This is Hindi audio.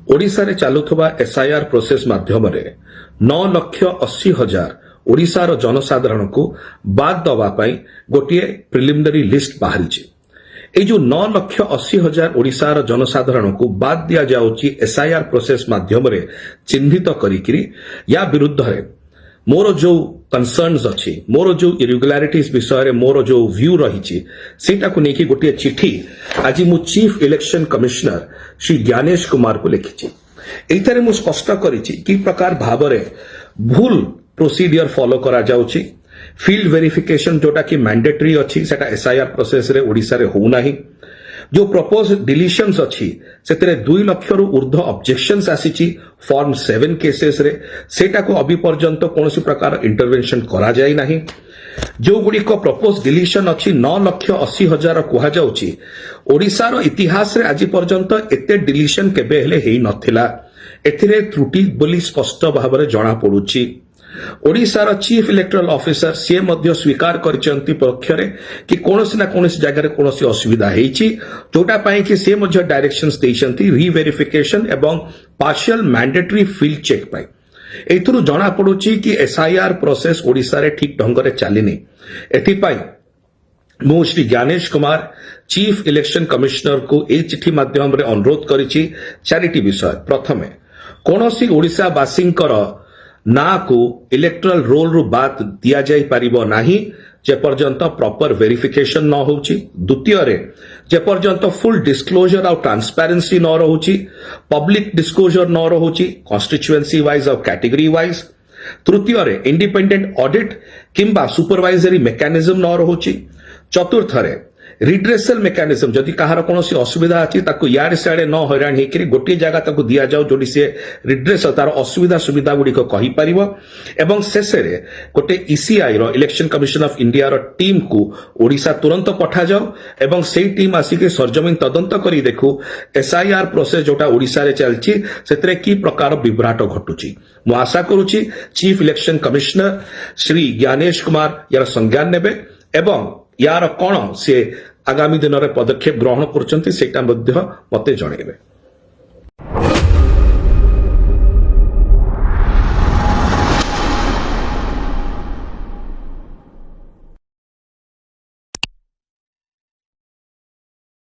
ओडिशा चलुवा एसआईआर प्रोसेस माध्यम 9,80,000 ओडिशार जनसाधारण को बाद दवापाई गोटे प्रिलिमिनरी लिस्ट बाहरी ए जो 9,80,000 ओडिशार जनसाधारण को बाद दिया जाउची एसआईआर प्रोसेस माध्यम चिन्हित करी या विरुद्ध रे मोर जो कंसर्न्स अच्छी मोर जो इरेगुलारिटीज विषय मोर जो व्यू रही सेटा को लेकिन गोटे चिठी आज मु chief election commissioner Shri Gyanesh Kumar को लिखी एथारे मु स्पष्ट करी कि प्रकार भाव भूल प्रोसीडियर फॉलो करा जाउची फील्ड वेरिफिकेशन जोटा कि मैंडेटरी अच्छी सेटा एसआईआर प्रोसेस रे ओडिशा रे हो नाही जो प्रपोज डिलीशंस अच्छी से 2 लाख रु ऊर्ध्व ऑब्जेक्शंस आसीची फॉर्म 7 केसेस रे सेटा को अभी पर्यंत कौन प्रकार इंटरवेंशन करा जाय नाही जो गुडी को प्रपोज डिलीशन अच्छी 9,80,000 कहा जाउची ओडिशार इतिहास रे आज पर्यंत एते डिलीशन केबे हेले हेई नथिला एथिरे त्रुटि बोली स्पष्ट भाव में जना पड़ुची ओडिशार चीफ इलेक्टोरल ऑफिसर सी मध्य स्वीकार करचंती पक्षरे कि कोनोसी ना कोनोसी जगह रे कोनोसी असुविधा हेची जोटा पाई कि से मध्य डायरेक्शंस देइचंती रीवेरिफिकेशन एवं पार्शियल मैंडेटरी फील्ड चेक पाई एथुरु जना पड़ुची कि एसआईआर प्रोसेस ओडिशा रे ठीक ढंग रे चालिनी एथि पाई मु Shri Gyanesh Kumar chief election commissioner को ए चिठी माध्यम रे अनुरोध करिछि चारिटी विषय प्रथमे कोनोसी ओडिशा वासींकर ना को इलेक्टोरल रोल रु बात दिया जाई परिबो नाही जे पर्यंत प्रॉपर वेरिफिकेशन न होउची द्वितीय रे जे पर्यंत फुल डिस्क्लोजर और ट्रांसपेरेंसी न रहउची पब्लिक डिस्क्लोजर न रहउची कॉन्स्टिट्यूएंसी वाइज और कैटेगरी वाइज तृतीय रे इंडिपेंडेंट ऑडिट किंबा सुपरवाइजरी मेकानिज्म न रहउची चतुर्थ रे रिड्रेसल मेकानिज्म जदि कहार कौन असुविधा अच्छी यार सियाड़े न हैरान होकर गोटे जगह ताको दिया जाओ जोटी से रिड्रेसल तार असुविधा सुविधा गुड़िक कहीपर एवं शेष गोटे ईसीआई रो इलेक्शन कमिशन ऑफ इंडिया रो टीम को ओडिशा तुरंत पठा जाओ एवं से टीम आसिक सरजमीन तदंत करी देखू एसआईआर प्रोसेस जोटा ओडिशा रे चलची सेतरे की प्रकार विभ्राट घटुची मु आशा करूची chief election commissioner Shri Gyanesh Kumar यार संज्ञान नेबे एवं यार कौन सी आगामी दिन में पदक्षेप ग्रहण कर मते जणेबे।